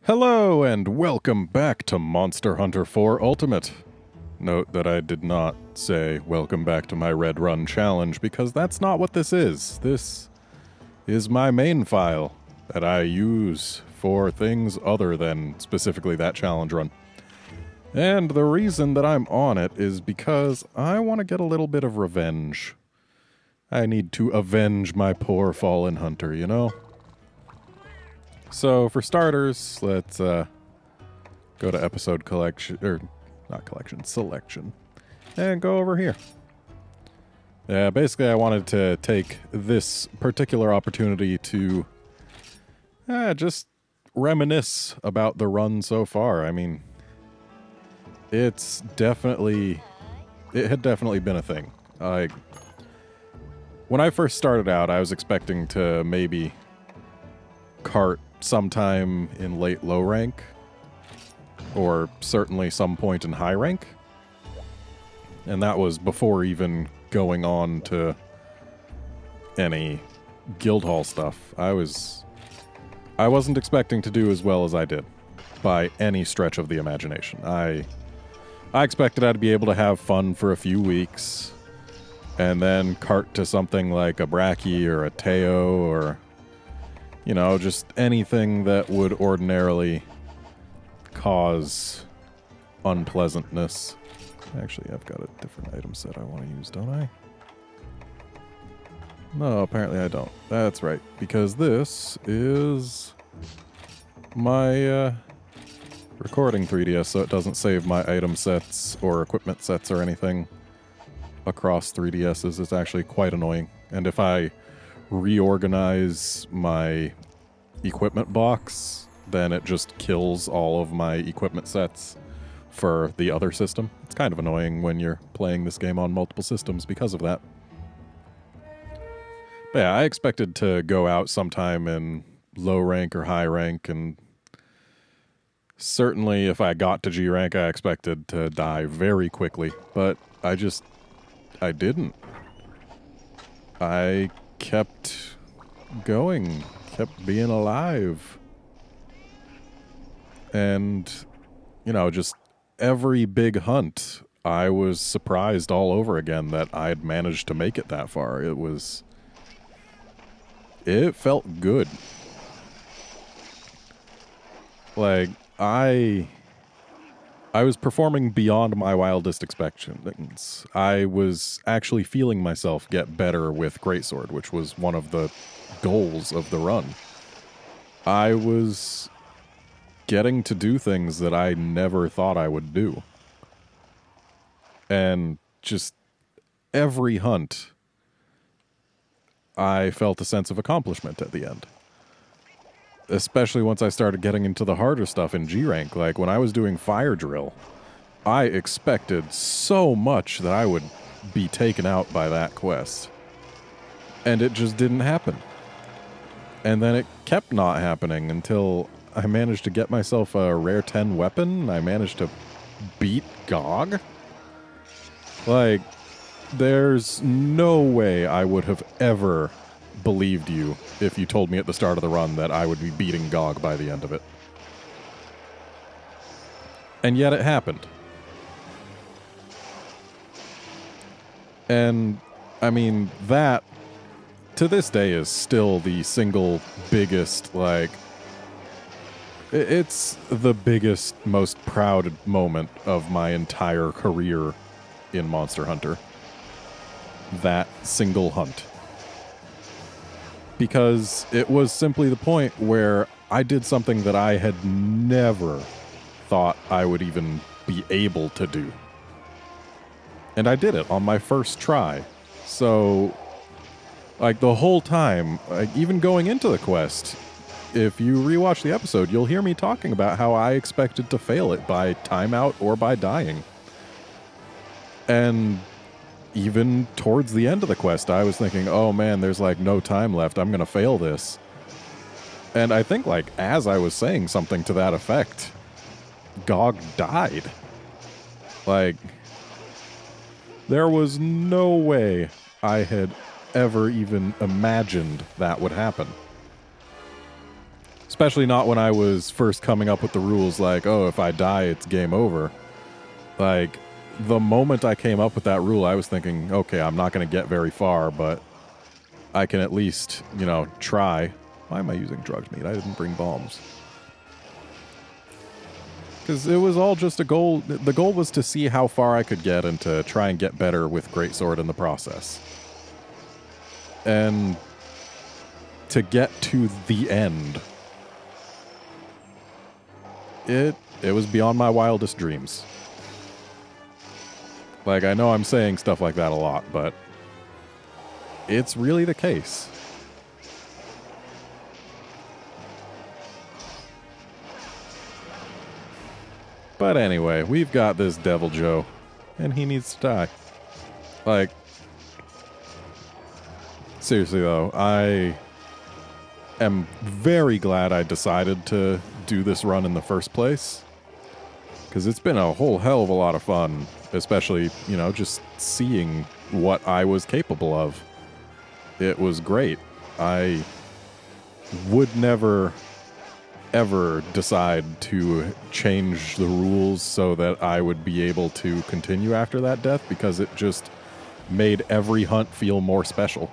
Hello and welcome back to Monster Hunter 4 Ultimate. Note that I did not say welcome back to my Red Run challenge because that's not what this is. This is my main file that I use for things other than specifically that challenge run. And the reason that I'm on it is because I want to get a little bit of revenge. I need to avenge my poor fallen hunter, you know? So, for starters, let's go to episode collection, or not collection, selection, and go over here. Yeah, basically I wanted to take this particular opportunity to just reminisce about the run so far. I mean, it had definitely been a thing. When I first started out, I was expecting to maybe cart sometime in late low rank, or certainly some point in high rank. And that was before even going on to any guild hall stuff. I wasn't expecting to do as well as I did by any stretch of the imagination. I expected I'd be able to have fun for a few weeks and then cart to something like a Brachy or a Teo or, you know, just anything that would ordinarily cause unpleasantness. Actually, I've got a different item set I want to use, don't I? No, apparently I don't. That's right, because this is my recording 3DS, so it doesn't save my item sets or equipment sets or anything across 3DSs. It's actually quite annoying. And if I reorganize my equipment box, then it just kills all of my equipment sets for the other system. It's kind of annoying when you're playing this game on multiple systems because of that. But yeah, I expected to go out sometime in low rank or high rank, and certainly if I got to G rank, I expected to die very quickly, but I didn't. I kept going, kept being alive. And, you know, just every big hunt, I was surprised all over again that I'd managed to make it that far. It felt good. Like, I was performing beyond my wildest expectations. I was actually feeling myself get better with Greatsword, which was one of the goals of the run. I was getting to do things that I never thought I would do. And just every hunt, I felt a sense of accomplishment at the end. Especially once I started getting into the harder stuff in G rank. Like when I was doing Fire Drill, I expected so much that I would be taken out by that quest. And it just didn't happen. And then it kept not happening until I managed to get myself a rare 10 weapon. I managed to beat GOG. Like, there's no way I would have ever believed you if you told me at the start of the run that I would be beating GOG by the end of it. And yet it happened. And, I mean, that, to this day, is still the single biggest, like, it's the biggest, most proud moment of my entire career in Monster Hunter. That single hunt. Because it was simply the point where I did something that I had never thought I would even be able to do. And I did it on my first try. So, like, the whole time, like, even going into the quest, if you rewatch the episode, you'll hear me talking about how I expected to fail it by timeout or by dying. And even towards the end of the quest, I was thinking, oh man, there's like no time left. I'm going to fail this. And I think like as I was saying something to that effect, GOG died. Like, there was no way I had ever even imagined that would happen. Especially not when I was first coming up with the rules like, oh, if I die, it's game over. Like, the moment I came up with that rule, I was thinking, okay, I'm not going to get very far, but I can at least, you know, try. Why am I using drugged meat? I didn't bring bombs. Because it was all just a goal. The goal was to see how far I could get and to try and get better with Greatsword in the process. And to get to the end, it was beyond my wildest dreams. Like, I know I'm saying stuff like that a lot, but it's really the case. But anyway, we've got this Devil Joe, and he needs to die. Like, seriously though, I am very glad I decided to do this run in the first place. Because it's been a whole hell of a lot of fun, especially, you know, just seeing what I was capable of. It was great. I would never, ever decide to change the rules so that I would be able to continue after that death, because it just made every hunt feel more special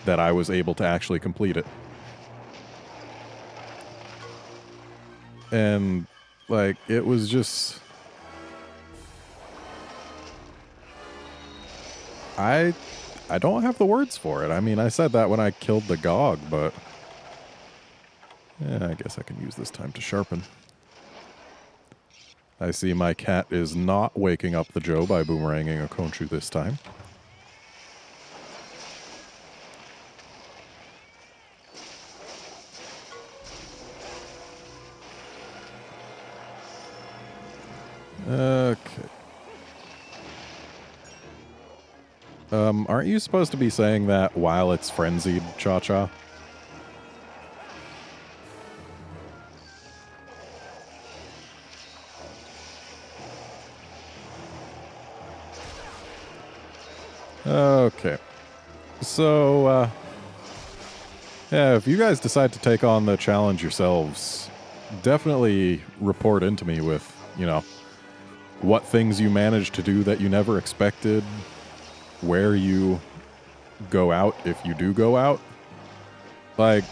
that I was able to actually complete it. And, like, it was just... I don't have the words for it. I mean, I said that when I killed the Gog, but... yeah, I guess I can use this time to sharpen. I see my cat is not waking up the Joe by boomeranging a Khonshu this time. Okay. Aren't you supposed to be saying that while it's frenzied, Cha-Cha? Okay. So, yeah, if you guys decide to take on the challenge yourselves, definitely report into me with, you know, what things you managed to do that you never expected, where you go out if you do go out. Like,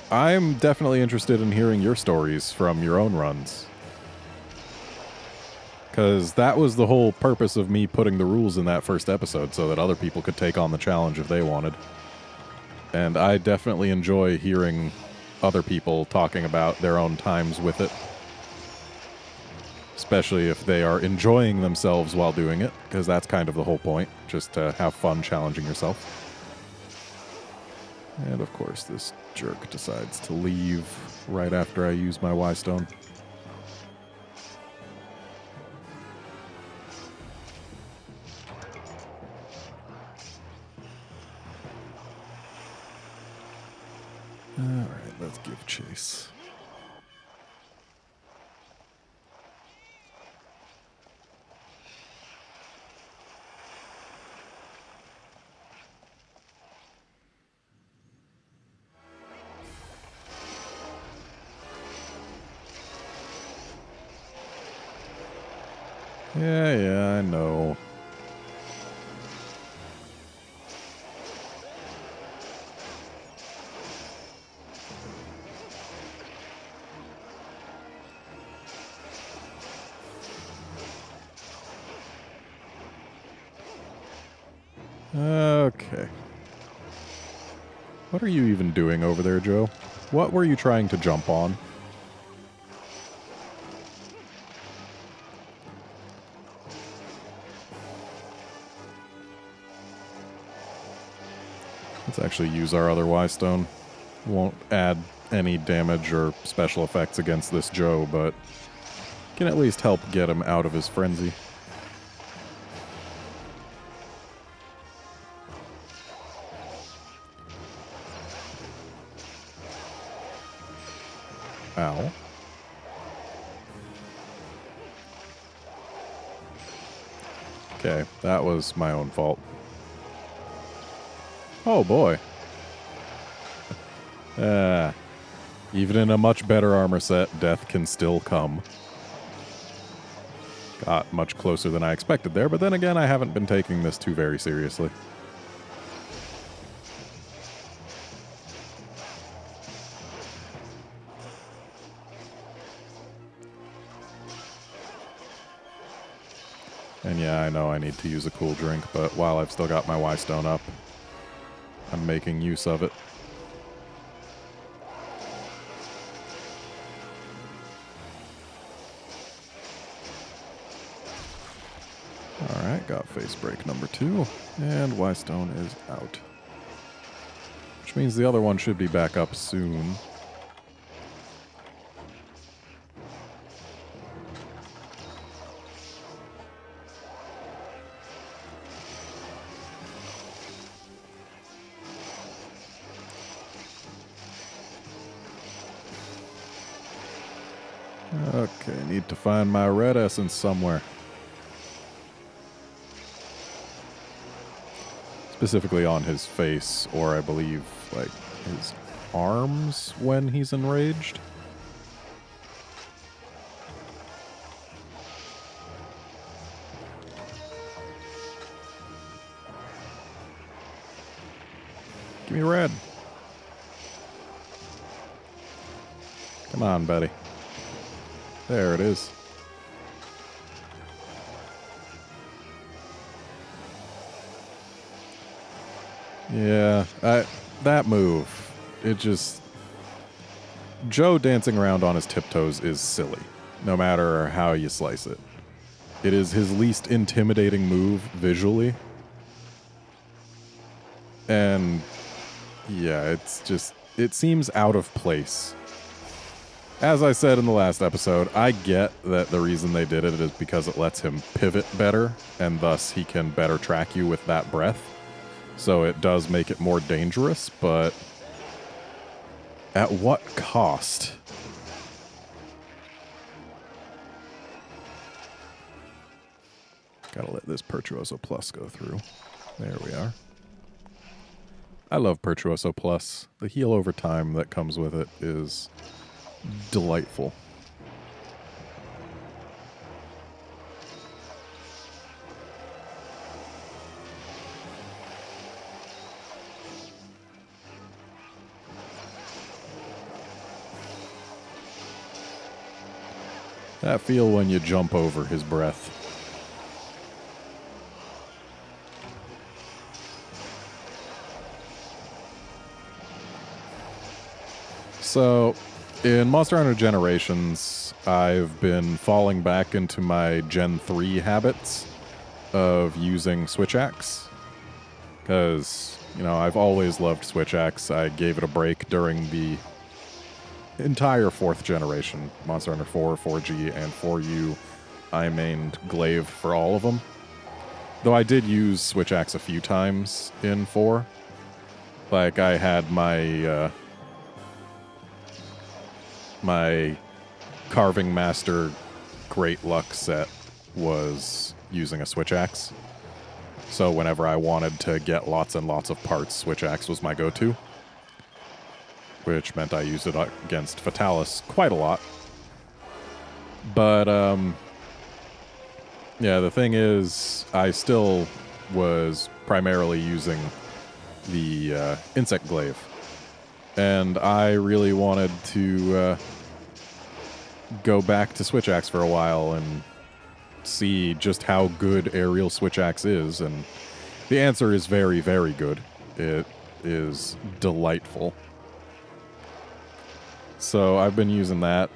I'm definitely interested in hearing your stories from your own runs. Because that was the whole purpose of me putting the rules in that first episode, so that other people could take on the challenge if they wanted. And I definitely enjoy hearing other people talking about their own times with it. Especially if they are enjoying themselves while doing it, because that's kind of the whole point, just to have fun challenging yourself. And of course, this jerk decides to leave right after I use my Y-Stone. Alright, let's give chase. Yeah, I know. Okay. What are you even doing over there, Joe? What were you trying to jump on? Let's actually use our other Y-Stone. Won't add any damage or special effects against this Joe, but can at least help get him out of his frenzy. Ow. Okay, that was my own fault. Oh boy. Even in a much better armor set, death can still come. Got much closer than I expected there, but then again, I haven't been taking this too very seriously. And yeah, I know I need to use a cool drink, but while I've still got my Y-Stone up, I'm making use of it. Alright, got face break number 2, and Y-Stone is out. Which means the other one should be back up soon. Okay, need to find my red essence somewhere. Specifically on his face, or I believe, like, his arms when he's enraged. Give me red. Come on, buddy. There it is. Yeah, that move, it just... Joe dancing around on his tiptoes is silly, no matter how you slice it. It is his least intimidating move visually. And yeah, it's just, it seems out of place. As I said in the last episode, I get that the reason they did it is because it lets him pivot better, and thus he can better track you with that breath. So it does make it more dangerous, but at what cost? Gotta let this Virtuoso Plus go through. There we are. I love Virtuoso Plus. The heal over time that comes with it is delightful. That feel when you jump over his breath. So, in Monster Hunter Generations, I've been falling back into my Gen 3 habits of using Switch Axe. Because, you know, I've always loved Switch Axe. I gave it a break during the entire 4th generation, Monster Hunter 4, 4G, and 4U. I mained Glaive for all of them. Though I did use Switch Axe a few times in 4. Like, I had my my Carving Master Great Luck set was using a Switch Axe. So whenever I wanted to get lots and lots of parts, Switch Axe was my go-to. Which meant I used it against Fatalis quite a lot. But, yeah, the thing is, I still was primarily using the Insect Glaive. And I really wanted to go back to Switch Axe for a while and see just how good aerial Switch Axe is. And the answer is very, very good. It is delightful. So I've been using that.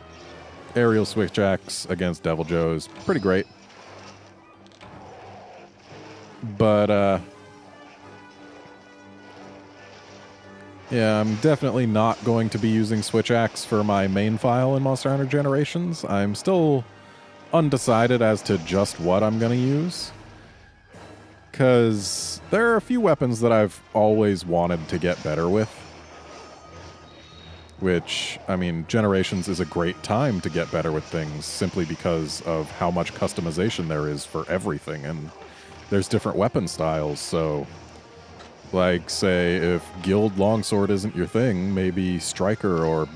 Aerial Switch Axe against Devil Joe is pretty great. But, yeah, I'm definitely not going to be using Switch Axe for my main file in Monster Hunter Generations. I'm still undecided as to just what I'm going to use. Because there are a few weapons that I've always wanted to get better with. Which, I mean, Generations is a great time to get better with things simply because of how much customization there is for everything, and there's different weapon styles, so, like, say, if Guild Longsword isn't your thing, maybe Striker or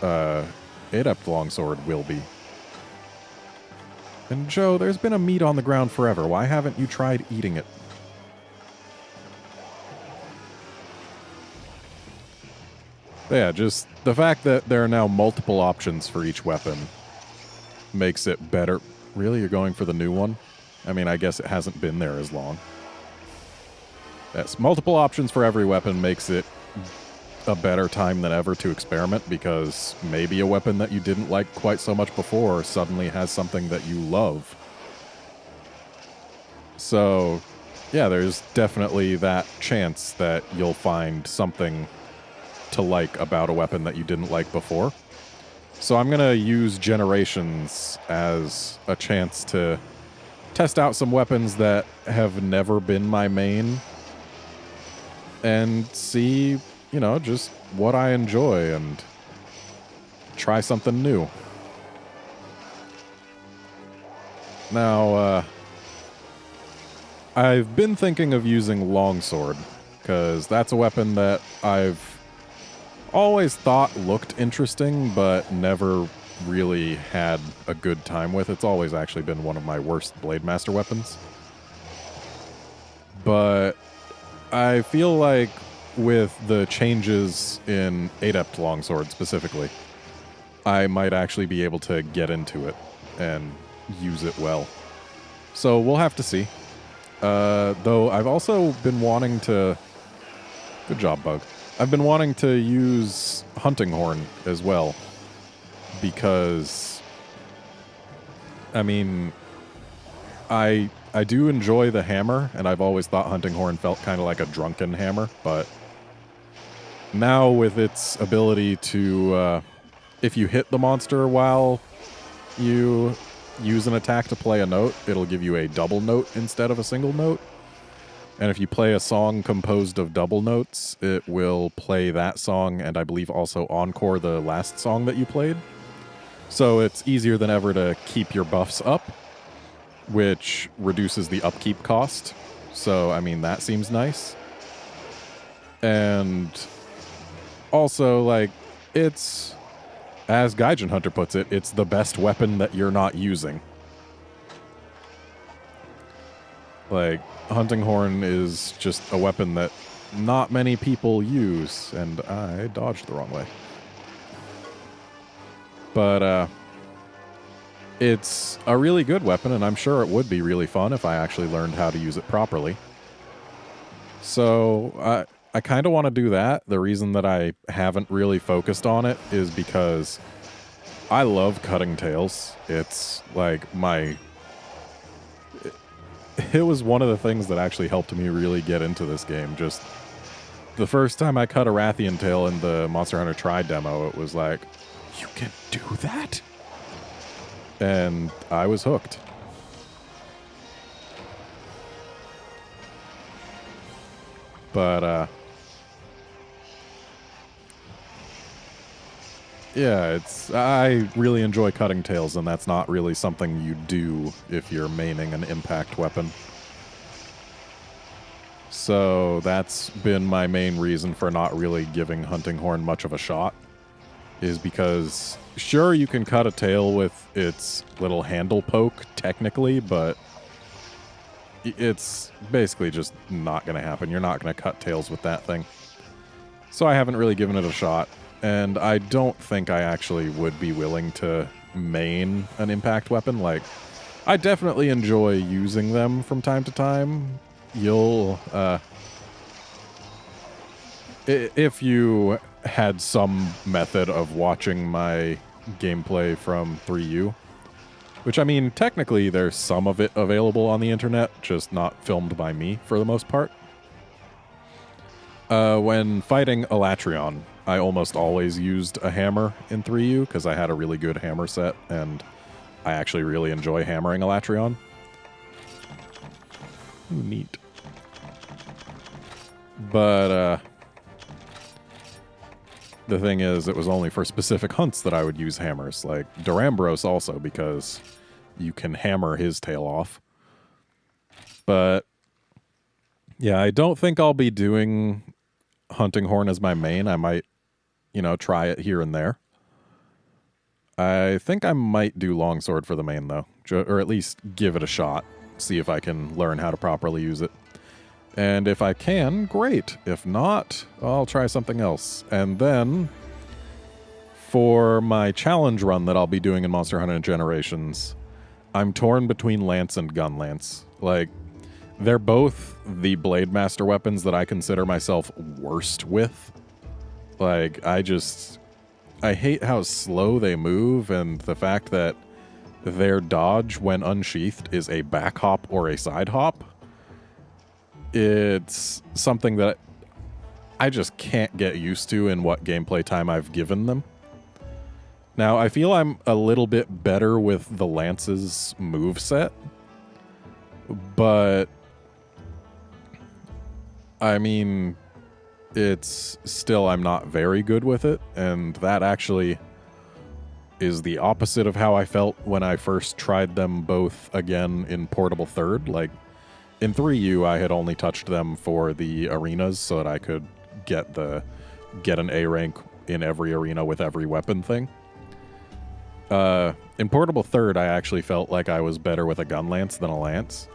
Adept Longsword will be. And Joe, there's been a meat on the ground forever. Why haven't you tried eating it? But yeah, just the fact that there are now multiple options for each weapon makes it better. Really? You're going for the new one? I mean, I guess it hasn't been there as long. Yes, multiple options for every weapon makes it a better time than ever to experiment, because maybe a weapon that you didn't like quite so much before suddenly has something that you love. So, yeah, there's definitely that chance that you'll find something to like about a weapon that you didn't like before. So I'm going to use Generations as a chance to test out some weapons that have never been my main and see, you know, just what I enjoy and try something new. Now, I've been thinking of using Longsword, because that's a weapon that I've always thought looked interesting, but never really had a good time with. It's always actually been one of my worst Blade Master weapons. But I feel like with the changes in Adept Longsword specifically, I might actually be able to get into it and use it well. So we'll have to see. Though I've also been wanting to... Good job, Bug. I've been wanting to use Hunting Horn as well, because, I mean, I do enjoy the hammer, and I've always thought Hunting Horn felt kind of like a drunken hammer, but now with its ability to, if you hit the monster while you use an attack to play a note, it'll give you a double note instead of a single note. And if you play a song composed of double notes, it will play that song and I believe also encore the last song that you played. So it's easier than ever to keep your buffs up, which reduces the upkeep cost. So, I mean, that seems nice. And also, like, it's, as Gaijin Hunter puts it, it's the best weapon that you're not using. Like, Hunting Horn is just a weapon that not many people use, and I dodged the wrong way. But, it's a really good weapon, and I'm sure it would be really fun if I actually learned how to use it properly. So, I kind of want to do that. The reason that I haven't really focused on it is because I love cutting tails. It's like my... It was one of the things that actually helped me really get into this game. Just the first time I cut a Rathian tail in the Monster Hunter Tri demo, it was like, you can do that? And I was hooked. But, yeah, I really enjoy cutting tails, and that's not really something you do if you're maining an impact weapon. So that's been my main reason for not really giving Hunting Horn much of a shot, is because, sure, you can cut a tail with its little handle poke, technically, but it's basically just not going to happen. You're not going to cut tails with that thing. So I haven't really given it a shot. And I don't think I actually would be willing to main an impact weapon. Like, I definitely enjoy using them from time to time. You'll, if you had some method of watching my gameplay from 3U, which, I mean, technically there's some of it available on the internet, just not filmed by me for the most part. When fighting Elatrion, I almost always used a hammer in 3U because I had a really good hammer set, and I actually really enjoy hammering Elatrion. Ooh, neat. But, the thing is, it was only for specific hunts that I would use hammers, like Durambros also, because you can hammer his tail off. But, yeah, I don't think I'll be doing Hunting Horn as my main. I might, you know, try it here and there. I think I might do longsword for the main, though. Or at least give it a shot. See if I can learn how to properly use it. And if I can, great. If not, I'll try something else. And then, for my challenge run that I'll be doing in Monster Hunter Generations, I'm torn between Lance and Gun Lance. Like, they're both the Blade Master weapons that I consider myself worst with. Like, I hate how slow they move, and the fact that their dodge when unsheathed is a back hop or a side hop. It's something that I just can't get used to in what gameplay time I've given them. Now, I feel I'm a little bit better with the Lance's moveset, but I mean, it's still, I'm not very good with it, and that actually is the opposite of how I felt when I first tried them both again in Portable Third. Like, in 3U, I had only touched them for the arenas so that I could get an A rank in every arena with every weapon thing. In Portable Third, I actually felt like I was better with a Gun Lance than a Lance,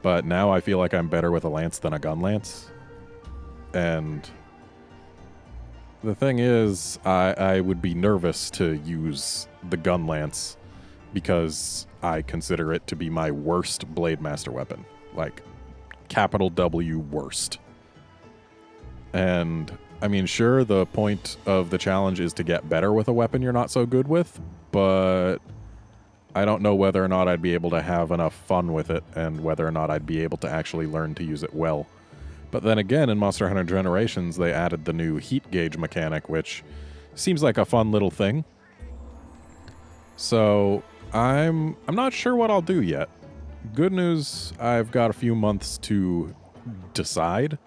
but now I feel like I'm better with a Lance than a Gun Lance. And the thing is, I would be nervous to use the Gun Lance because I consider it to be my worst Blade Master weapon. Like, capital W worst. And, I mean, sure, the point of the challenge is to get better with a weapon you're not so good with, but I don't know whether or not I'd be able to have enough fun with it and whether or not I'd be able to actually learn to use it well. But then again, in Monster Hunter Generations, they added the new heat gauge mechanic, which seems like a fun little thing. So I'm not sure what I'll do yet. Good news, I've got a few months to decide.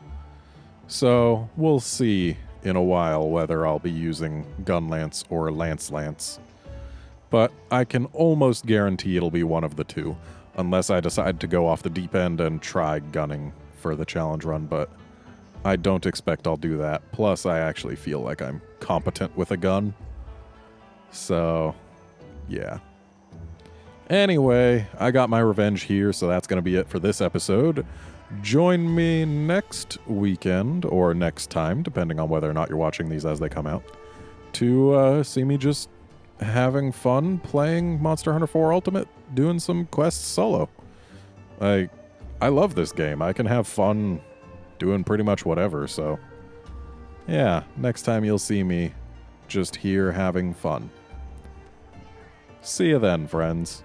So we'll see in a while whether I'll be using Gun Lance or Lance. But I can almost guarantee it'll be one of the two, unless I decide to go off the deep end and try gunning for the challenge run, but I don't expect I'll do that. Plus, I actually feel like I'm competent with a gun. So, yeah. Anyway, I got my revenge here, so that's going to be it for this episode. Join me next weekend, or next time, depending on whether or not you're watching these as they come out, to see me just having fun playing Monster Hunter 4 Ultimate, doing some quests solo. I love this game. I can have fun doing pretty much whatever, so yeah, next time you'll see me just here having fun. See you then, friends.